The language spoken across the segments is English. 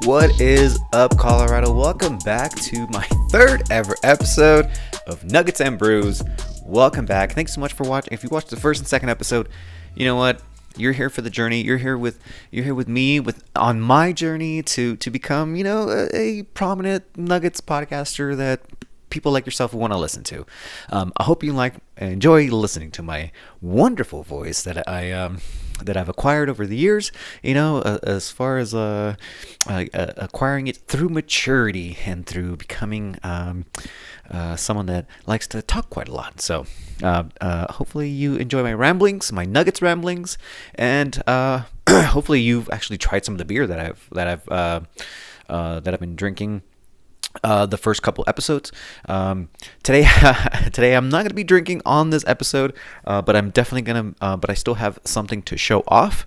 What is up, Colorado? Welcome back to my third ever episode of Nuggets and Brews. Welcome back. Thanks so much for watching. If you watched the first and second episode, you know what? You're here for the journey. You're here with me on my journey to become, a prominent Nuggets podcaster that people like yourself want to listen to. I hope you enjoy listening to my wonderful voice that I've acquired over the years. As far as acquiring it through maturity and through becoming someone that likes to talk quite a lot. So hopefully you enjoy my ramblings, my Nuggets ramblings, and hopefully you've actually tried some of the beer that I've been drinking. The first couple episodes. Today I'm not going to be drinking on this episode, but I'm definitely going to, but I still have something to show off.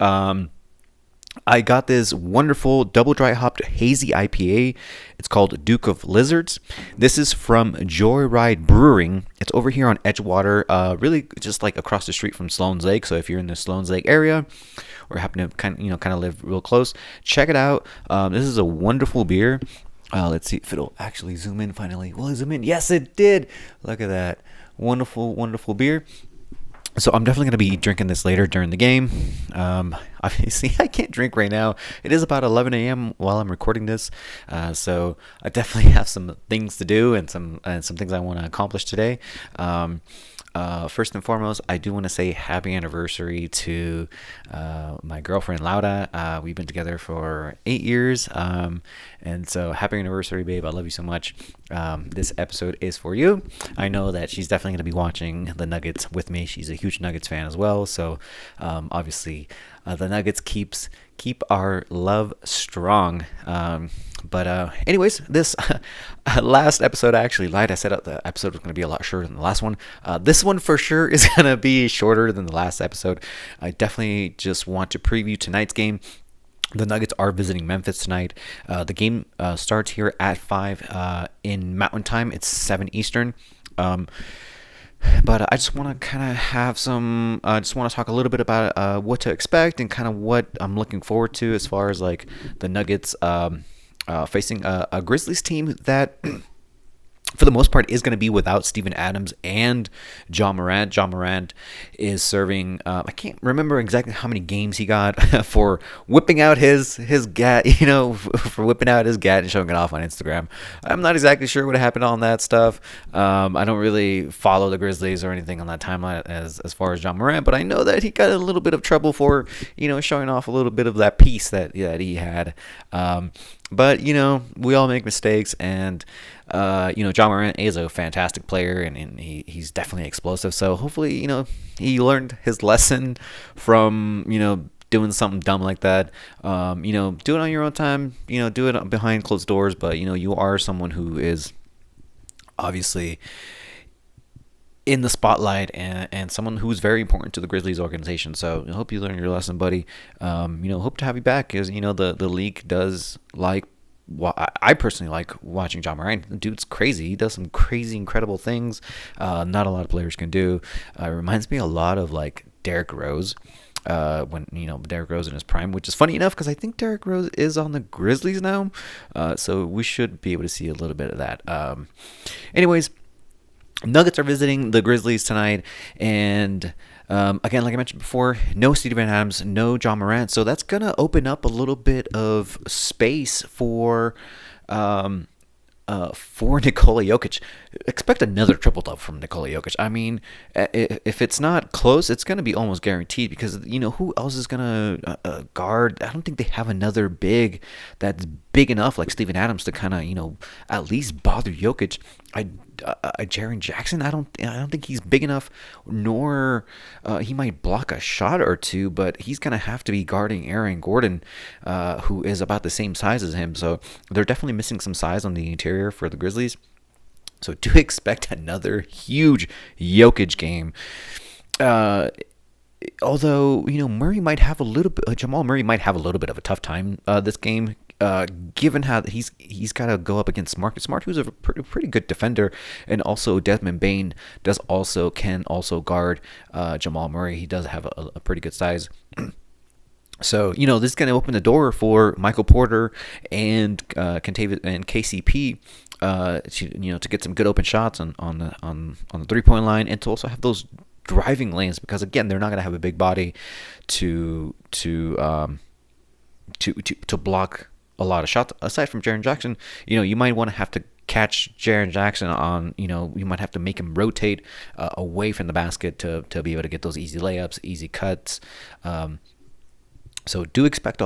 I got this wonderful double dry hopped hazy IPA. It's called Duke of Lizards. This is from Joyride Brewing. It's over here on Edgewater, really just like across the street from Sloan's Lake. So if you're in the Sloan's Lake area or happen to kind of live real close, check it out. This is a wonderful beer. Let's see if it'll actually zoom in finally. Will it zoom in? Yes, it did. Look at that. Wonderful, wonderful beer. So I'm definitely going to be drinking this later during the game. Obviously, I can't drink right now. It is about 11 a.m. while I'm recording this. So I definitely have some things to do and some things I want to accomplish today. First and foremost, I do want to say happy anniversary to my girlfriend, Lauda. We've been together for 8 years. And so happy anniversary, babe. I love you so much. This episode is for you. I know that she's definitely going to be watching the Nuggets with me. She's a huge Nuggets fan as well. So obviously the Nuggets keep our love strong. But anyways, this last episode, I actually lied. I said the episode was going to be a lot shorter than the last one. This one for sure is going to be shorter than the last episode. I definitely just want to preview tonight's game. The Nuggets are visiting Memphis tonight. The game starts here at 5 in Mountain Time. It's 7 Eastern. But I just want to kind of have I just want to talk a little bit about what to expect and kind of what I'm looking forward to as far as like the Nuggets facing a Grizzlies team that for the most part is going to be without Steven Adams and Ja Morant. Ja Morant is serving, I can't remember exactly how many games he got for whipping out his gat, for whipping out his gat and showing it off on Instagram. I'm not exactly sure what happened on that stuff. I don't really follow the Grizzlies or anything on that timeline as far as Ja Morant, but I know that he got a little bit of trouble for, showing off a little bit of that piece that he had. But, we all make mistakes, and, Ja Morant is a fantastic player, and he's definitely explosive. So hopefully, he learned his lesson from, doing something dumb like that. Do it on your own time, do it behind closed doors. But, you are someone who is obviously in the spotlight and someone who's very important to the Grizzlies organization. So I hope you learned your lesson, buddy. Hope to have you back because, the league does like, I personally like watching Ja Morant. The dude's crazy. He does some crazy, incredible things not a lot of players can do. It reminds me a lot of like Derrick Rose. When Derrick Rose in his prime, which is funny enough because I think Derrick Rose is on the Grizzlies now. So we should be able to see a little bit of that. Anyways, Nuggets are visiting the Grizzlies tonight, and again, like I mentioned before, no Steven Adams, no Ja Morant, so that's gonna open up a little bit of space for Nikola Jokic. Expect another triple-double from Nikola Jokic. I mean, if it's not close, it's going to be almost guaranteed because, who else is going to guard? I don't think they have another big that's big enough like Steven Adams to kind of, at least bother Jokic. Jaren Jackson, I don't think he's big enough, nor he might block a shot or two, but he's going to have to be guarding Aaron Gordon, who is about the same size as him. So they're definitely missing some size on the interior for the Grizzlies. So do expect another huge Jokic game. Although, Murray might have a little bit, Jamal Murray might have a little bit of a tough time this game. Given how he's got to go up against Smart, who's a pretty good defender, and also Desmond Bane can also guard Jamal Murray. He does have a pretty good size. So, this is going to open the door for Michael Porter and KCP to get some good open shots on the 3-point line, and to also have those driving lanes, because again, they're not going to have a big body to block a lot of shots. Aside from Jaren Jackson, you might want to have to catch Jaren Jackson on, you might have to make him rotate away from the basket to be able to get those easy layups, easy cuts. So do expect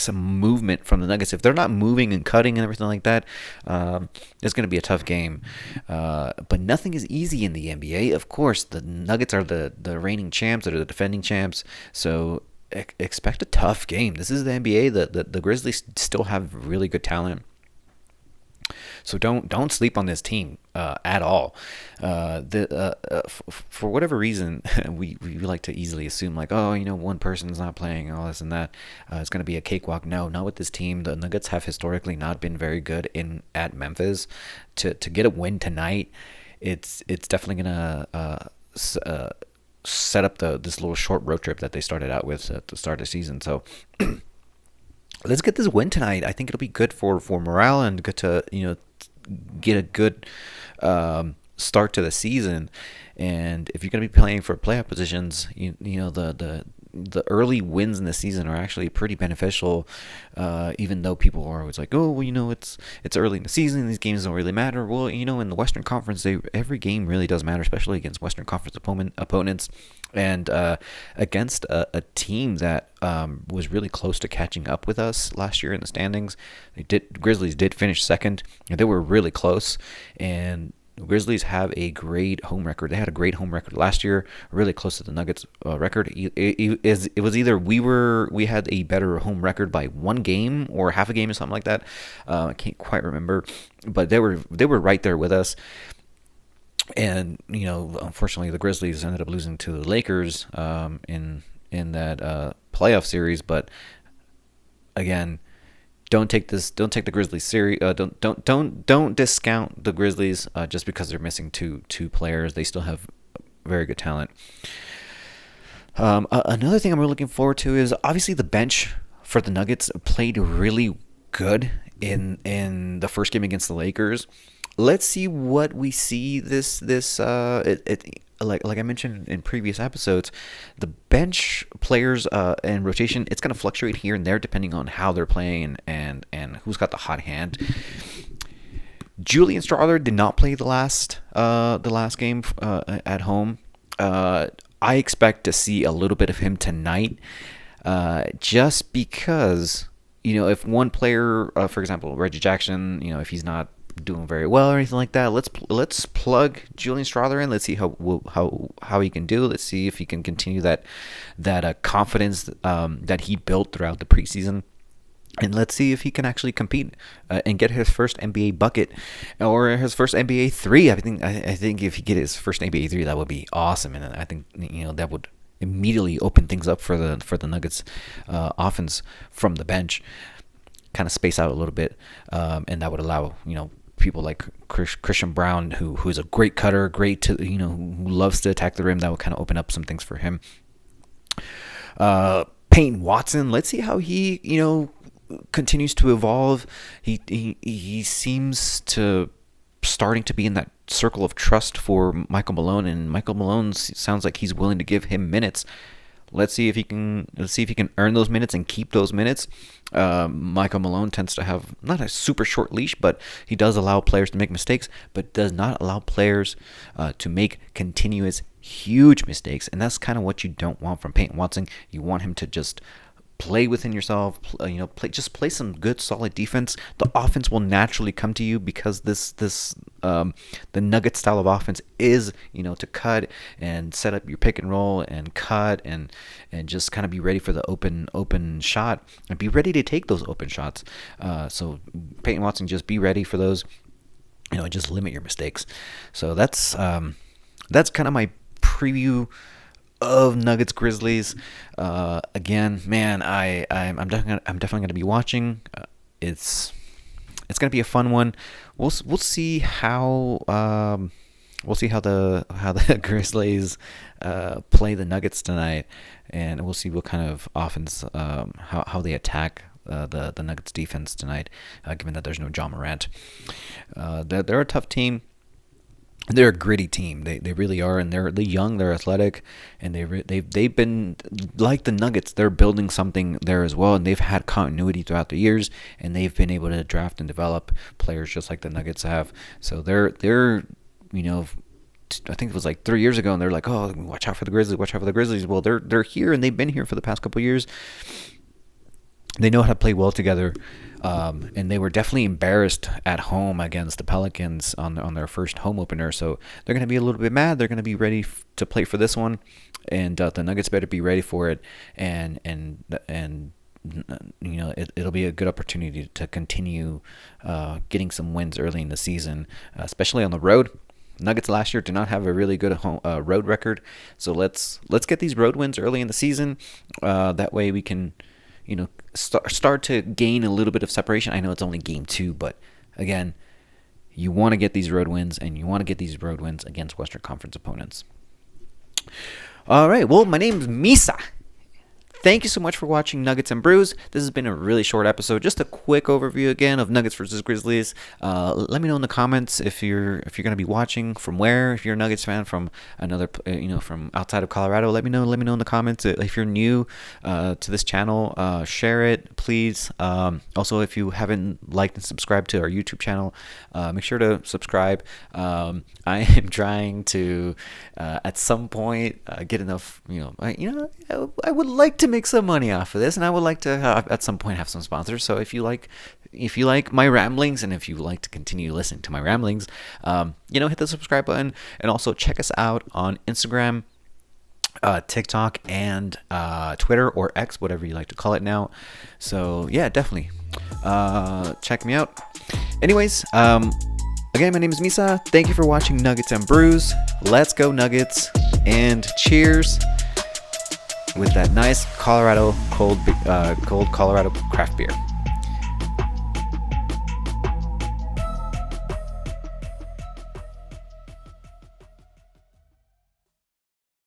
some movement from the Nuggets. If they're not moving and cutting and everything like that, it's going to be a tough game. But nothing is easy in the NBA. Of course, the Nuggets are the reigning champs, or the defending champs. So expect a tough game. This is the NBA. The Grizzlies still have really good talent. So don't sleep on this team at all. For whatever reason, we like to easily assume like, oh, one person's not playing, all this and that. It's going to be a cakewalk. No, not with this team. The Nuggets have historically not been very good at Memphis. To get a win tonight, it's definitely going to set up this little short road trip that they started out with at the start of the season. So. Let's get this win tonight. I think it'll be good for morale and good to get a good start to the season. And if you're going to be playing for playoff positions, the early wins in the season are actually pretty beneficial. Even though people are always like, oh, well, it's early in the season, these games don't really matter. Well, in the Western Conference, every game really does matter, especially against Western Conference opponents. And against a team that was really close to catching up with us last year in the standings. Grizzlies did finish second. They were really close, and the Grizzlies have a great home record. They had a great home record last year, really close to the Nuggets record. It was either we had a better home record by one game or half a game or something like that. I can't quite remember, but they were right there with us. And unfortunately, the Grizzlies ended up losing to the Lakers in that playoff series. But again, don't take the Grizzlies series. Don't discount the Grizzlies just because they're missing two players. They still have very good talent. Another thing I'm really looking forward to is obviously the bench for the Nuggets played really good in the first game against the Lakers. Let's see what we see like I mentioned in previous episodes, the bench players and rotation, it's going to fluctuate here and there depending on how they're playing and who's got the hot hand. Julian Strawther did not play the last game at home. I expect to see a little bit of him tonight, just because if one player, for example, Reggie Jackson, if he's not doing very well or anything like that, let's plug Julian Strawther in. Let's see how he can do. Let's see if he can continue that confidence that he built throughout the preseason, and let's see if he can actually compete and get his first NBA bucket or his first NBA three. I think if he get his first NBA three, that would be awesome, and I think that would immediately open things up for the Nuggets offense from the bench. Kind of space out a little bit, and that would allow people like Christian Brown, who's a great cutter, who loves to attack the rim. That would kind of open up some things for him. Peyton Watson, let's see how he continues to evolve. He seems to starting to be in that circle of trust for Michael Malone, and Michael Malone sounds like he's willing to give him minutes. Let's see if he can earn those minutes and keep those minutes. Michael Malone tends to have not a super short leash, but he does allow players to make mistakes, but does not allow players to make continuous huge mistakes. And that's kind of what you don't want from Peyton Watson. You want him to just play within yourself, play some good solid defense. The offense will naturally come to you because the Nugget style of offense is to cut and set up your pick and roll and cut and just kind of be ready for the open shot and be ready to take those open shots. So Peyton Watson, just be ready for those, just limit your mistakes. So that's kind of my preview of Nuggets Grizzlies. Again, man, I'm definitely going to be watching. It's going to be a fun one. We'll see how we'll see how the Grizzlies play the Nuggets tonight, and we'll see what kind of offense, how they attack the Nuggets defense tonight, given that there's no John Morant. They're a tough team. They're a gritty team. They really are, and they're young, they're athletic, and they've been like the Nuggets. They're building something there as well, and they've had continuity throughout the years, and they've been able to draft and develop players just like the Nuggets have. So they're I think it was like 3 years ago, and they're like, oh, watch out for the Grizzlies, watch out for the Grizzlies. Well, they're here, and they've been here for the past couple of years. They know how to play well together, and they were definitely embarrassed at home against the Pelicans on their first home opener. So they're going to be a little bit mad. They're going to be ready to play for this one, and the Nuggets better be ready for it. And it'll be a good opportunity to continue getting some wins early in the season, especially on the road. Nuggets last year did not have a really good road record, so let's get these road wins early in the season. That way we can, start to gain a little bit of separation. I know it's only game 2, but again, you want to get these road wins, and you want to get these road wins against Western Conference opponents. All right, well, my name's Misa. Thank you so much for watching Nuggets and Brews. This has been a really short episode. Just a quick overview again of Nuggets versus Grizzlies. Let me know in the comments if you're going to be watching from where. If you're a Nuggets fan from another, from outside of Colorado, let me know. Let me know in the comments. If you're new to this channel, share it, please. Also, if you haven't liked and subscribed to our YouTube channel, make sure to subscribe. I am trying to at some point get enough. I would like to make some money off of this, and I would like to at some point have some sponsors. So if you like my ramblings, and if you like to continue listening to my ramblings, hit the subscribe button, and also check us out on Instagram, TikTok, and Twitter, or X, whatever you like to call it now. So yeah, definitely check me out. Anyways, again, my name is Misa. Thank you for watching Nuggets and Brews. Let's go Nuggets, and cheers with that nice Colorado cold Colorado craft beer.